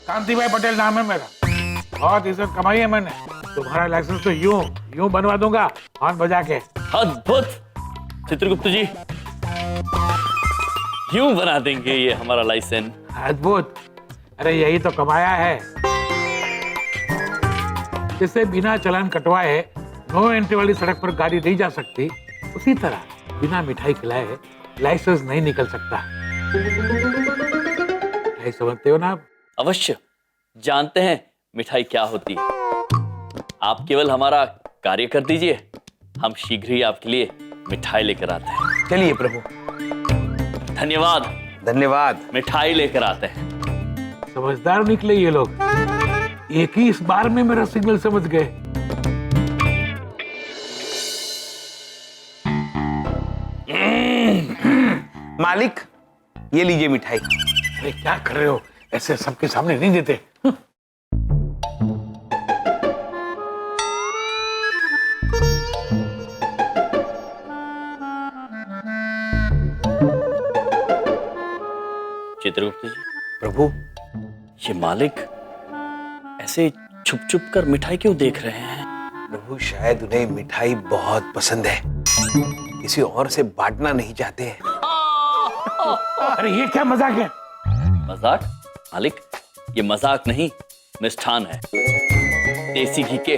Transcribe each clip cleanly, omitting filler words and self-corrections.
कांति भाई पटेल नाम है मेरा। बहुत इज्जत कमाई है मैंने। तुम्हारा लाइसेंस तो यूं बनवा दूंगा हॉर्न बजा के। अद्भुत चित्रगुप्त जी, यूं बना देंगे ये हमारा लाइसेंस। अद्भुत, अरे यही तो कमाया है। जिससे बिना चालान कटवाए नो एंट्री वाली सड़क पर गाड़ी नहीं जा सकती, उसी तरह बिना मिठाई खिलाए लाइसेंस नहीं निकल सकता। नहीं समझते हो ना आप? अवश्य जानते हैं मिठाई क्या होती है। आप केवल हमारा कार्य कर दीजिए, हम शीघ्र ही आपके लिए मिठाई लेकर आते हैं। चलिए प्रभु। धन्यवाद। धन्यवाद। मिठाई लेकर आते हैं। समझदार निकले ये लोग, एक ही इस बार में मेरा सिग्नल समझ गए। मालिक, ये लीजिए मिठाई। अरे क्या कर रहे हो, ऐसे सबके सामने नहीं देते। चित्रगुप्त जी, प्रभु, ये मालिक ऐसे छुप छुप कर मिठाई क्यों देख रहे हैं? प्रभु शायद उन्हें मिठाई बहुत पसंद है, किसी और से बांटना नहीं चाहते हैं। अरे ये क्या मजाक है? मजाक? मालिक, ये मजाक नहीं, मिष्ठान है। देसी घी के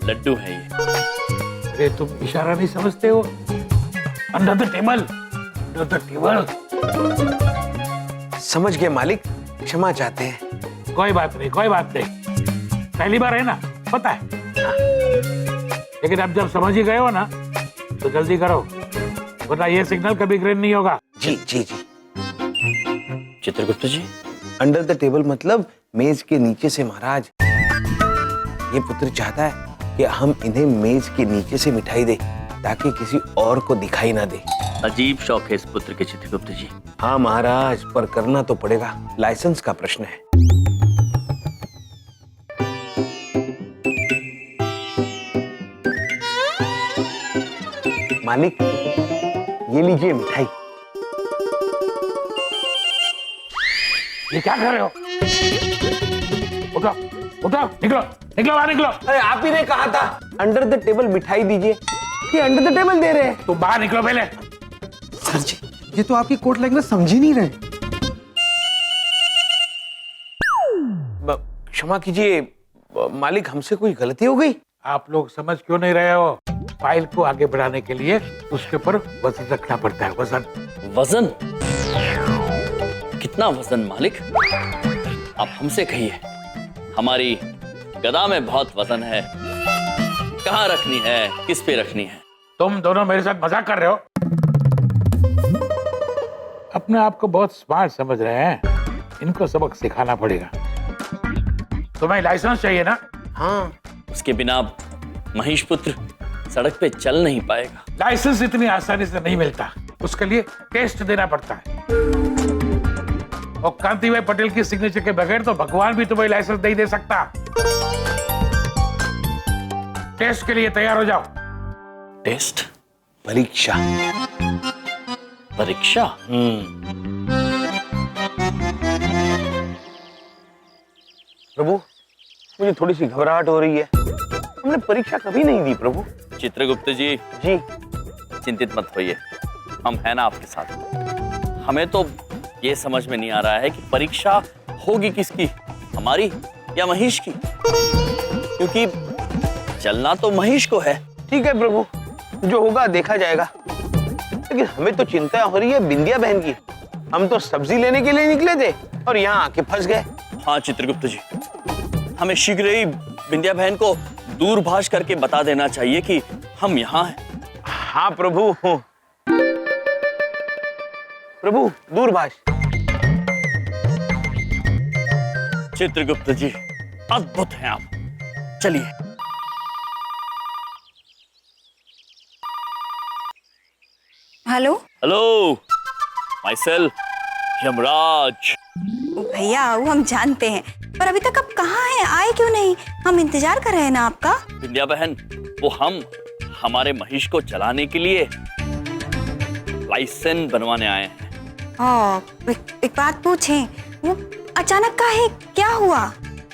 लड्डू हैं ये। अरे तुम इशारा नहीं समझते हो? Under the table, under the table. समझ गए मालिक, क्षमा चाहते हैं। कोई बात नहीं, कोई बात नहीं, पहली बार है ना, पता है। हाँ। लेकिन अब जब समझ ही गए हो ना, तो जल्दी करो, वरना ये सिग्नल कभी ग्रीन नहीं होगा। जी जी जी। चित्रगुप्त जी, अंडर द टेबल मतलब मेज के नीचे से महाराज। ये पुत्र चाहता है कि हम इन्हें मेज के नीचे से मिठाई दे, ताकि किसी और को दिखाई ना दे। अजीब शौक है इस पुत्र के चित्रगुप्त जी। हाँ महाराज, पर करना तो पड़ेगा, लाइसेंस का प्रश्न है। मालिक, ये लीजिए मिठाई। ये क्या कर रहे हो? उठो, उठो, निकलो, निकलो बाहर निकलो। अरे आप ही ने कहा था अंडर द टेबल मिठाई दीजिए, ये अंडर द टेबल दे रहे हैं। तुम बाहर निकलो पहले। सर जी, ये तो आपकी कोर्ट लैंग्वेज समझ ही नहीं रहे। क्षमा कीजिए मालिक, हमसे कोई गलती हो गई। आप लोग समझ क्यों नहीं रहे हो? फाइल को आगे बढ़ाने के लिए उसके ऊपर वजन रखना पड़ता है। वजन? वजन? कितना वजन मालिक? आप हमसे कहिए, हमारी गदा में बहुत वजन है, कहाँ रखनी है, किस पे रखनी है? तुम दोनों मेरे साथ मजाक कर रहे हो? अपने आप को बहुत स्मार्ट समझ रहे हैं, इनको सबक सिखाना पड़ेगा। तुम्हें लाइसेंस चाहिए ना? हाँ। उसके बिना महिष पुत्र सड़क पे चल नहीं पाएगा। लाइसेंस इतनी आसानी से नहीं मिलता, उसके लिए टेस्ट देना पड़ता है। और कांति भाई पटेल की सिग्नेचर के बगैर तो भगवान भी तुम्हें लाइसेंस नहीं दे सकता। टेस्ट के लिए तैयार हो जाओ। टेस्ट? परीक्षा। परीक्षा? प्रभु, मुझे थोड़ी सी घबराहट हो रही है, हमने परीक्षा कभी नहीं दी प्रभु। चित्रगुप्त जी, जी। चिंतित मत होइए, हम हैं ना आपके साथ। हमें तो ये समझ में नहीं आ रहा है कि परीक्षा होगी किसकी, हमारी या महिष की? क्योंकि चलना तो महिष को है। ठीक है प्रभु, जो होगा देखा जाएगा। लेकिन हमें तो चिंता हो रही है बिंदिया बहन की। हम तो सब्जी लेने के लिए निकले थे और यहाँ आके फंस गए। हाँ चित्रगुप्त जी, हमें शीघ्र ही बिंदिया बहन को दूरभाष करके बता देना चाहिए कि हम यहाँ हैं। हाँ प्रभु। प्रभु, दूरभाष। चित्रगुप्त जी, अद्भुत हैं आप। चलिए। Hello. Hello, my self Yamraj. भैया, वो हम जानते हैं, पर अभी तक आप कहाँ हैं? आए क्यों नहीं? हम इंतजार कर रहे हैं ना आपका। बिंदिया बहन, वो हम हमारे महिष को चलाने के लिए लाइसेंस बनवाने आए हैं। एक बात पूछें, वो अचानक का है, क्या हुआ?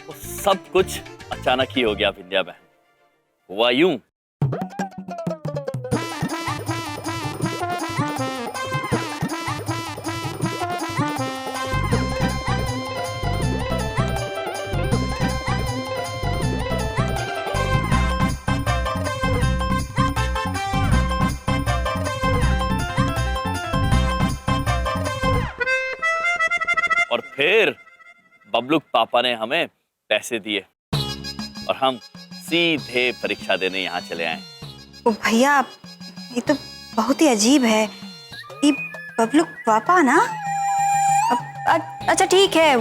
वो सब कुछ अचानक ही हो गया विंध्या बहन। हुआ यूं, और फिर बबलू पापा ने हमें पैसे दिए और हम सीधे परीक्षा देने यहाँ चले आए। ओ भैया, ये तो बहुत ही अजीब है। ये बबलू पापा ना? अच्छा ठीक है,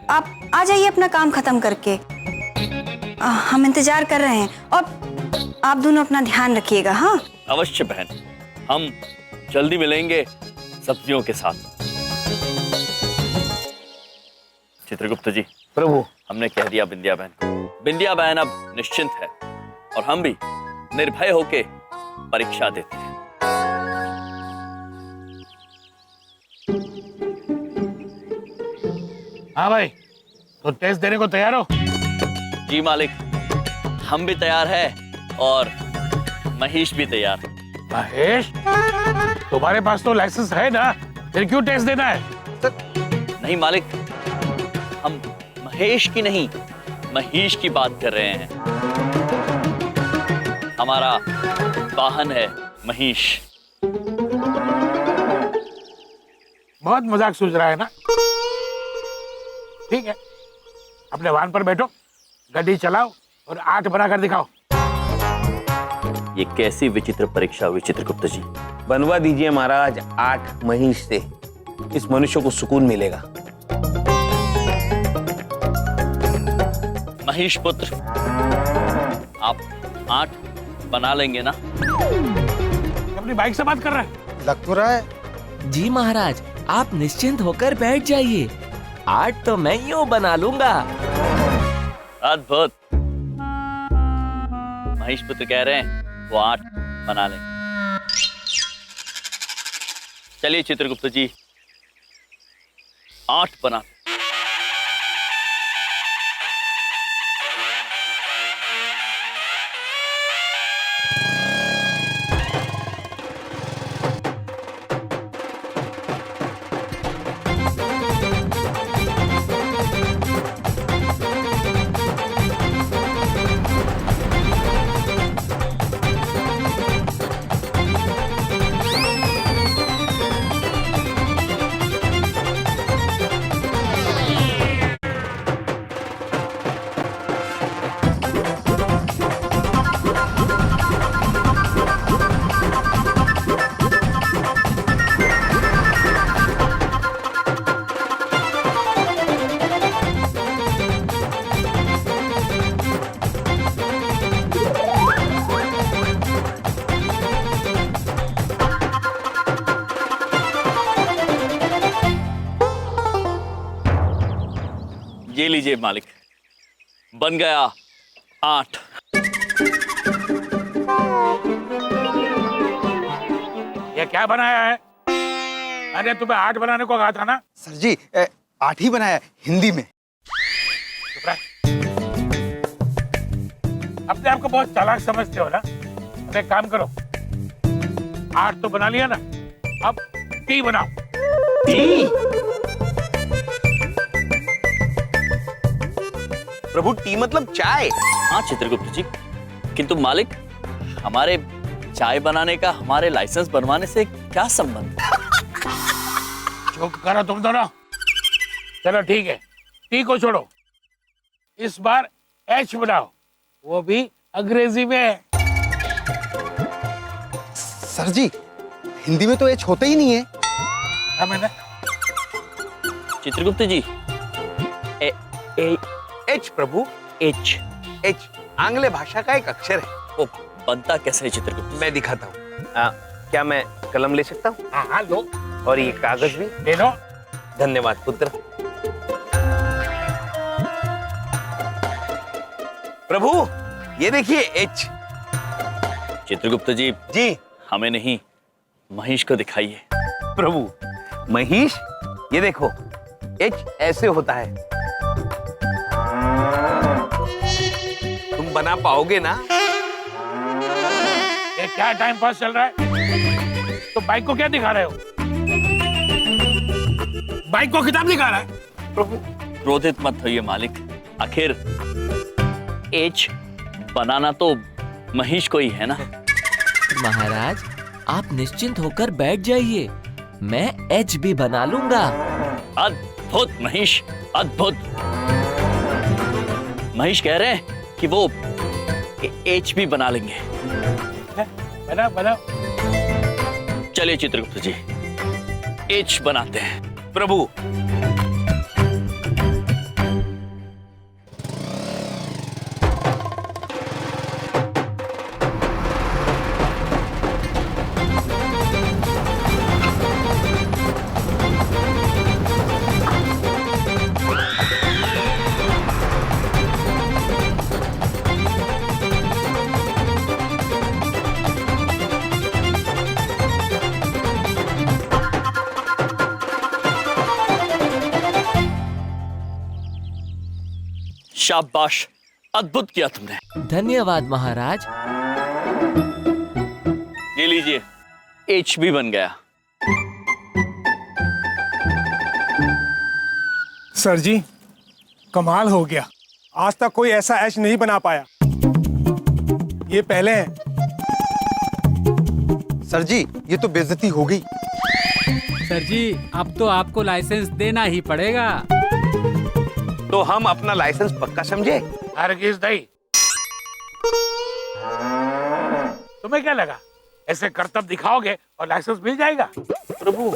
आप आ जाइए अपना काम खत्म करके। हम इंतजार कर रहे हैं और आप दोनों अपना ध्यान रखिएगा। हाँ अवश्य बहन, हम जल्दी मिलेंगे सब्जियों के साथ। चित्रगुप्त जी, प्रभु, हमने कह दिया विंध्या बहन को। विंध्या बहन अब निश्चिंत है और हम भी निर्भय होके परीक्षा देते हैं। हाँ भाई, तो टेस्ट देने को तैयार हो? जी मालिक, हम भी तैयार हैं और महेश भी तैयार है। महेश, तुम्हारे पास तो लाइसेंस है ना, फिर क्यों टेस्ट देना है? नहीं मालिक, हम महेश की नहीं, महेश की बात कर रहे हैं। हमारा वाहन है महेश। बहुत मजाक सूझ रहा है ना? ठीक है, अपने वाहन पर बैठो, गाड़ी चलाओ और 8 बनाकर दिखाओ। ये कैसी विचित्र परीक्षा हुई चित्रगुप्त जी? बनवा दीजिए महाराज 8 महिष से, इस मनुष्य को सुकून मिलेगा। महेश पुत्र, आप 8 बना लेंगे ना? अपनी बाइक से बात कर रहा है? लग तो रहा है। जी महाराज, आप निश्चिंत होकर बैठ जाइए, 8 तो मैं यूं बना लूंगा। अद्भुत। महेश पुत्र कह रहे हैं वो 8 बना लेंगे। चलिए चित्रगुप्त जी, 8 बना। ये लीजिए मालिक, बन गया 8। ये क्या बनाया है? अरे तुम्हें 8 बनाने को कहा था ना? सर जी 8 ही बनाया हिंदी में। चुप रह। अपने आप को बहुत चालाक समझते हो ना? अब एक काम करो, 8 तो बना लिया ना, अब टी बनाओ। टी? प्रभु, टी मतलब चाय? हाँ चित्रगुप्त जी, किंतु मालिक, हमारे चाय बनाने का हमारे लाइसेंस बनवाने से क्या संबंध? चुप करो तुम दोनों। चलो ठीक है, टी को छोड़ो, इस बार एच बनाओ, वो भी अंग्रेजी में। सर जी हिंदी में तो एच होता ही नहीं है। हाँ मैंने चित्रगुप्त जी, एच प्रभु, एच एच आंग्ल भाषा का एक अक्षर है। वो बनता कैसे है चित्रगुप्त? मैं दिखाता हूँ। क्या मैं कलम ले सकता हूँ? हाँ लो, और ये कागज भी दे दो। धन्यवाद पुत्र। प्रभु ये देखिए एच। चित्रगुप्त जी, जी हमें नहीं, महेश को दिखाइए। प्रभु, महिष ये देखो, एच ऐसे होता है। तुम बना पाओगे ना? ये क्या टाइम पास चल रहा है? तो बाइक को क्या दिखा रहे हो? बाइक को किताब दिखा रहा है? प्रभु क्रोधित मत होइए मालिक, आखिर एच बनाना तो महेश को ही है ना। महाराज आप निश्चिंत होकर बैठ जाइए, मैं एच भी बना लूंगा। अद्भुत महेश, अद्भुत। महेश कह रहे हैं कि वो एच भी बना लेंगे। बना बना। चलिए चित्रगुप्त जी, एच बनाते हैं। प्रभु शाबाश, अद्भुत किया तुमने। धन्यवाद महाराज। ये लीजिए, एच भी बन गया। सर जी कमाल हो गया, आज तक कोई ऐसा एच नहीं बना पाया, ये पहले है। सर जी ये तो बेइज्जती हो गई। सर जी अब तो आपको लाइसेंस देना ही पड़ेगा। तो हम अपना लाइसेंस पक्का समझे? हरगिज नहीं। तुम्हें क्या लगा ऐसे करतब दिखाओगे और लाइसेंस मिल जाएगा? प्रभु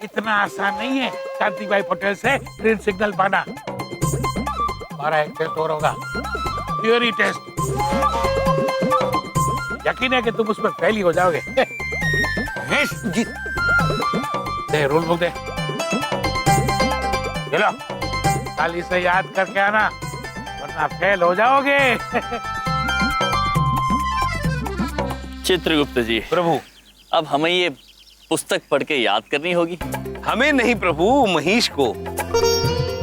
इतना आसान नहीं है शांतिबाई पटेल से ग्रीन सिग्नल पाना। हमारा एक टेस्ट और होगा, थ्योरी टेस्ट। यकीन है कि तुम उसमें फेल ही हो जाओगे। जी दे रूल बुक दे। चलो कल इसे याद करके आना वरना फेल हो जाओगे। चित्रगुप्त जी, प्रभु अब हमें ये पुस्तक पढ़ के याद करनी होगी। हमें नहीं प्रभु, महेश को।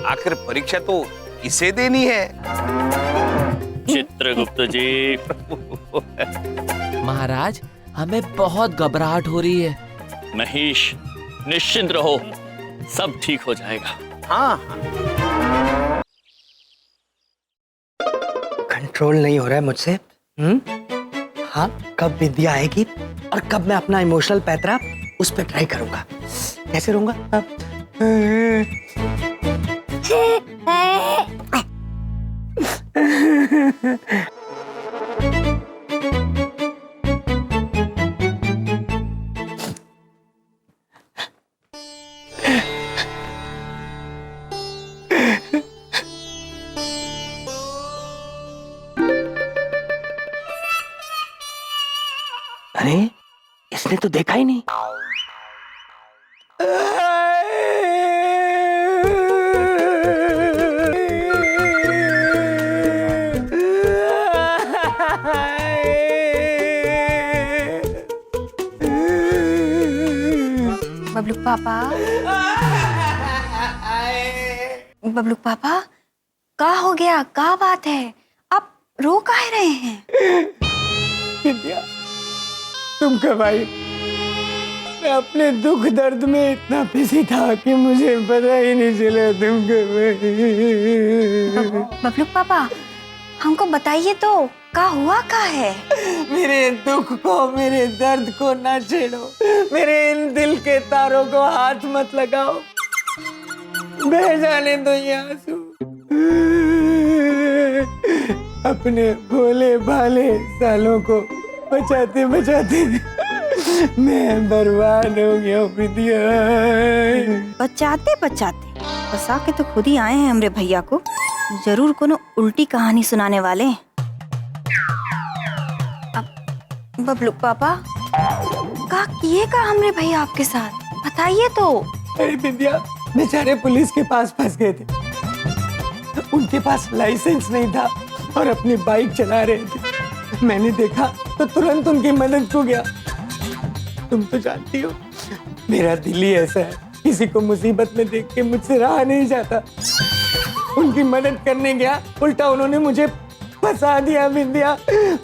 आखिर परीक्षा तो इसे देनी है। चित्रगुप्त जी, महाराज हमें बहुत घबराहट हो रही है। महेश निश्चिंत रहो, सब ठीक हो जाएगा। हाँ कंट्रोल नहीं हो रहा है मुझसे। हाँ कब विद्या आएगी और कब मैं अपना इमोशनल पैतरा उस पर ट्राई करूंगा। कैसे रहूंगा? अरे इसने तो देखा ही नहीं। बबलू पापा, बबलू पापा, क्या हो गया? क्या बात है? आप रो काहे रहे हैं? विद्या तुम कब आई? मैं अपने दुख दर्द में इतना बिजी था कि मुझे पता ही नहीं चला तुम कब आई। बबलू पापा हमको बताइए तो क्या हुआ क्या है? मेरे दुख को, मेरे दर्द को ना छेड़ो, मेरे इन दिल के तारों को हाथ मत लगाओ, बह जाने दो ये आंसू। अपने भोले भाले सालों को बचाते बचाते मैं बर्बाद हो गया विद्या। बचाते बचाते फंसा के तो खुद ही आए हैं हमरे भैया को। जरूर कोनो उल्टी कहानी सुनाने वाले हैं। बबलू पापा का किए का हमरे भैया आपके साथ? बताइए तो। अरे विद्या बेचारे पुलिस के पास फंस गए थे, उनके पास लाइसेंस नहीं था और अपनी बाइक चला रहे थे। मैंने देखा तो तुरंत उनकी मदद को गया। तुम तो जानती हो मेरा दिल ही ऐसा है किसी को मुसीबत में देख के मुझसे रहा नहीं जाता। उनकी मदद करने गया, उल्टा उन्होंने मुझे फंसा दिया विद्या।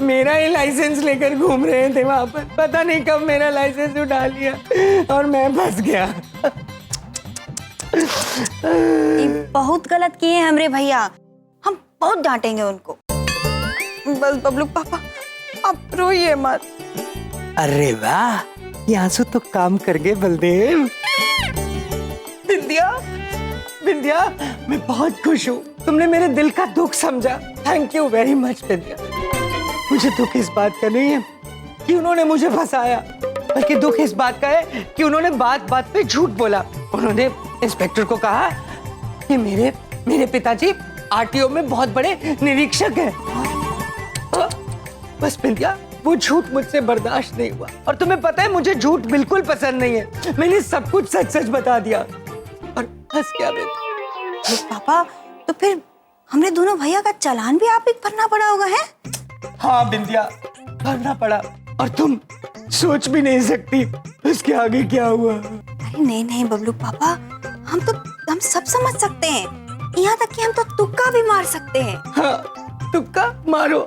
मेरा ही लाइसेंस लेकर घूम रहे थे वहां पर, पता नहीं कब मेरा लाइसेंस उठा लिया और मैं फंस गया। ये बहुत गलत किए हैं हमरे भैया, हम बहुत डांटेंगे उनको। बस बबलू पापा आप रोइए मत। अरे वाह, ये आंसू तो काम कर गए बलदेव। विद्या, विद्या मैं बहुत खुश हूँ, तुमने मेरे दिल का दुख समझा। थैंक यू वेरी मच विद्या। मुझे दुख इस बात का नहीं है कि उन्होंने मुझे फंसाया, बल्कि दुख इस बात का है कि उन्होंने बात बात पे झूठ बोला। उन्होंने इंस्पेक्टर को कहा कि मेरे पिताजी आरटीओ में बहुत बड़े निरीक्षक हैं। बस विद्या, वो झूठ मुझसे बर्दाश्त नहीं हुआ, और तुम्हें पता है मुझे झूठ बिल्कुल पसंद नहीं है। मैंने सब कुछ सच सच बता दिया और फंस गया मैं। पापा तो फिर हमने दोनों भैया का चालान भी आप ही भरना पड़ा होगा है? हाँ बिंदिया, भरना पड़ा, और तुम सोच भी नहीं सकती उसके आगे क्या हुआ। अरे नहीं नहीं बबलू पापा, हम सब समझ सकते हैं, यहाँ तक कि हम तो तुक्का भी मार सकते हैं। हाँ, तुक्का मारो।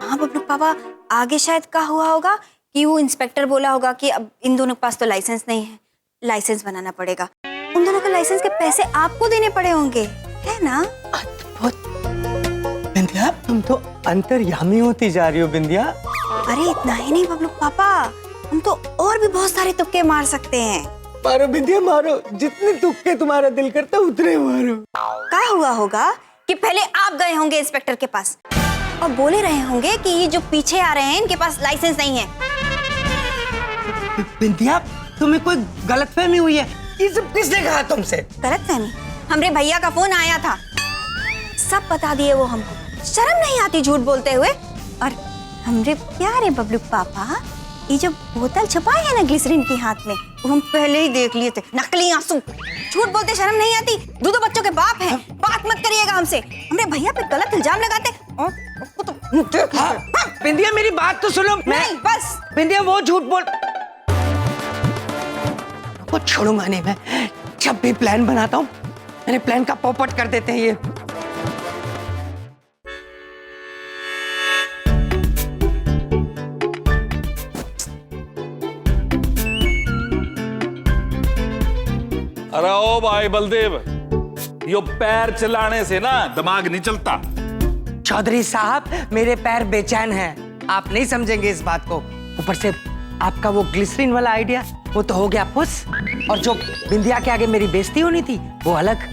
हाँ बबलू पापा, आगे शायद क्या हुआ होगा कि वो इंस्पेक्टर बोला होगा कि अब इन दोनों के पास तो लाइसेंस नहीं है, लाइसेंस बनाना पड़ेगा। उन दोनों के लाइसेंस के पैसे आपको देने पड़े होंगे, है ना? बिंदिया, तुम तो अंतर्यामी होती जा रही हो बिंदिया। अरे इतना ही नहीं बबलू पापा, हम तो और भी बहुत सारे तुक्के मार सकते हैं। मारो बिंदिया मारो, जितने तुक्के तुम्हारा दिल करता उतने मारो। क्या हुआ होगा कि पहले आप गए होंगे इंस्पेक्टर के पास और बोले रहे होंगे कि ये जो पीछे आ रहे हैं इनके पास लाइसेंस नहीं है। बिंदिया, तुम्हें कोई गलतफहमी हुई है, ये सब किसने कहा तुमसे? गलतफहमी? हमरे भैया का फोन आया था, सब बता दिए वो हमको। शर्म नहीं आती झूठ बोलते हुए? और हमरे प्यारे बबलू पापा, ये जो बोतल छुपाई है ना ग्लिसरीन की हाथ में, वो हम पहले ही देख लिए थे। नकली आंसू, झूठ बोलते शर्म नहीं आती? दो बच्चों के बाप हैं, बात मत करिएगा हमसे। हमरे भैया पे गलत इल्जाम लगाते। बिंदिया मेरी बात तो सुनो। नहीं बस बिंदिया, वो झूठ बोल, वो छोड़ूंगा नहीं मैं। जब भी प्लान बनाता हूँ मेरे प्लान का पोपट कर देते हैं ये। अरे ओ भाई बलदेव, यो पैर चलाने से ना दिमाग नहीं चलता। चौधरी साहब, मेरे पैर बेचैन हैं, आप नहीं समझेंगे इस बात को। ऊपर से आपका वो ग्लिसरीन वाला आइडिया, वो तो हो गया फुस, और जो बिंदिया के आगे मेरी बेइज्जती होनी थी वो अलग।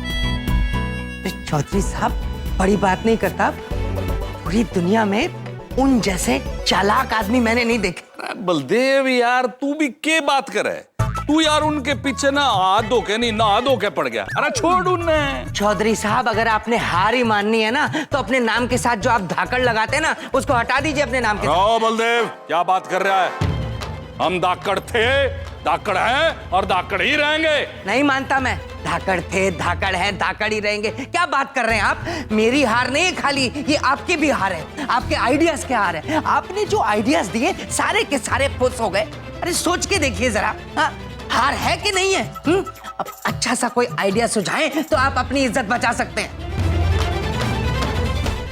चौधरी साहब, बड़ी बात नहीं करता, पूरी दुनिया में उन जैसे चालाक आदमी मैंने नहीं देखे। बलदेव यार, तू भी क्या बात करे? तू यार उनके पीछे ना हाथ धो के नहीं, नहा धो के पड़ गया। अरे छोड़ उन्हें। चौधरी साहब, अगर आपने हार ही माननी है ना, तो अपने नाम के साथ जो आप धाकड़ लगाते हैं ना, उसको हटा दीजिए अपने नाम के साथ। बलदेव, क्या बात कर रहा है? हम धाकड़ थे, धाकड़ हैं और धाकड़ ही रहेंगे। नहीं मानता मैं। धाकड़ थे, धाकड़ है, धाकड़ ही रहेंगे। क्या बात कर रहे हैं आप? मेरी हार नहीं है खाली, ये आपकी भी हार है, आपके आइडियाज के हार है। आपने जो आइडियाज दिए सारे के सारे फुस हो गए। अरे सोच के देखिए जरा, हाँ, हार है कि नहीं है? अब अच्छा सा कोई आइडिया सुझाएं तो आप अपनी इज्जत बचा सकते हैं।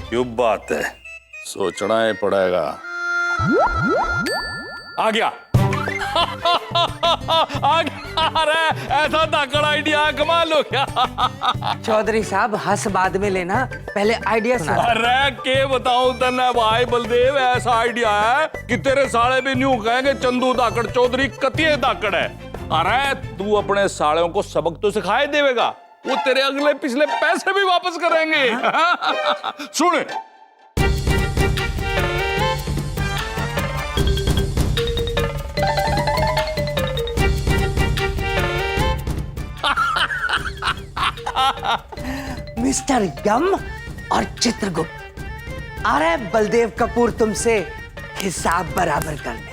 क्यों बात है, सोचना ही पड़ेगा। आ गया। आ गया। अरे ऐसा धाकड़ आइडिया, कमाल हो गया। चौधरी साहब, हंस बाद में लेना, पहले आइडिया सुना। अरे के बताऊं तने भाई बलदेव, ऐसा आइडिया है कि तेरे साले भी न्यू कहेंगे चंदू धाकड़ चौधरी कतिये धाकड़ है। अरे तू अपने सालों को सबक तो सिखाए देवेगा, वो तेरे अगले पिछले पैसे भी वापस करेंगे। सुन, मिस्टर यम और चित्रगुप्त, अरे बलदेव कपूर तुमसे हिसाब बराबर करने।